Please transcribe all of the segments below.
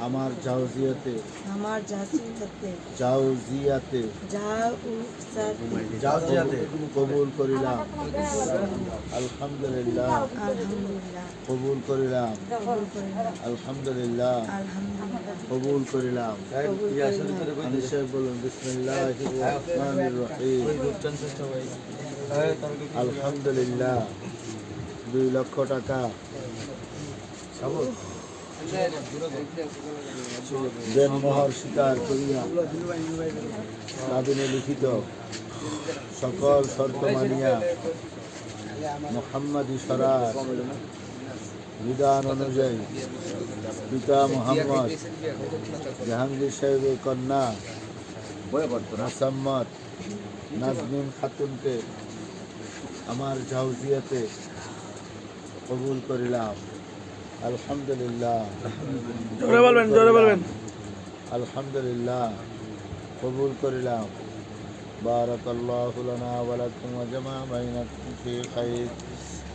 আমার জাউজিয়াতে কবুল করিলাম। আলহামদুলিল্লাহ কবুল করিলাম। আলহামদুলিল্লাহ কবুল করিলাম। আনিস বলুন বিসমিল্লাহির রহমানির রহিম। আলহামদুলিল্লাহ 2 লক্ষ টাকা দেনমোহর স্বীকার করিয়া কাবিনে লিখিত সকল শর্ত মানিয়া মুহাম্মাদি শরার বিধান অনুযায়ী পিতা মুহাম্মদ জাহাঙ্গীর সাহেবের কন্যা মোসাম্মদ নাজনীন খাতুনকে আমার জাউজিয়াতে কবুল করিলাম। আলহামদুলিল্লাহ জোরে বলবেন। আলহামদুলিল্লাহ কবুল করিলাম। বারাকাল্লাহু লানা ওয়া লাকুম ওয়া জামা বাইনাকুম ফি খাইর।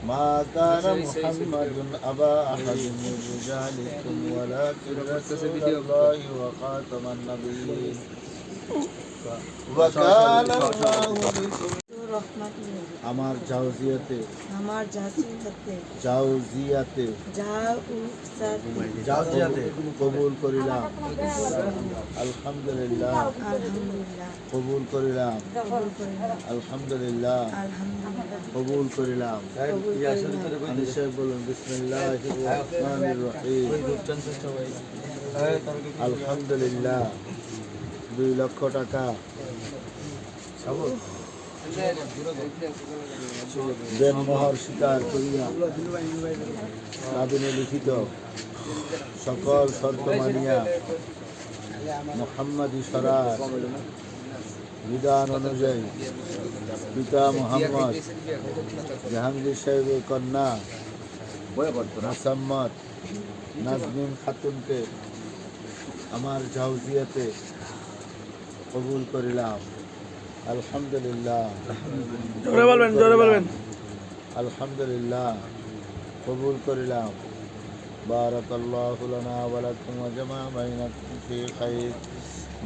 মা কানা মুহাম্মাদুন আবা আহাদিন মিন রিজালিকুম ওয়ালাকিন রাসূলুল্লাহি ওয়া খাতামান নাবিয়্যিন ওয়া কানা আল্লাহু বিকুম। আমার জাউজিয়াতে কবুল করিলাম। আলহামদুলিল্লাহ কবুল করিলাম। আলহামদুলিল্লাহ কবুল করিলাম। আনিস বলুন বিসমিল্লাহির রহমানির রহিম। আলহামদুলিল্লাহ 2 লক্ষ টাকা দেনমোহর স্বীকার করিয়া কাবিনে লিখিত সকল শর্ত মানিয়া মুহাম্মাদি শরার বিধান অনুযায়ী পিতা মুহাম্মদ জাহাঙ্গীর সাহেবের কন্যা মোসাম্মদ নাজনীন খাতুনকে আমার জাউজিয়াতে কবুল করিলাম। আলহামদুলিল্লাহ জোরে বলবেন। আলহামদুলিল্লাহ কবুল করিলাম। বারাকাল্লাহু লানা ওয়া লাকুম ওয়া জামা বাইনাকুম ফি খাইর।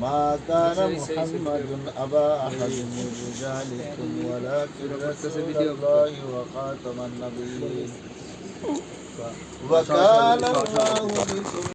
মা কানা মুহাম্মাদুন আবা আহাদিন মিন রিজালিকুম ওয়ালাকিন রাসূলুল্লাহি ওয়া খাতামান নাবিয়্যিন ওয়া কানা আল্লাহু বিকুম।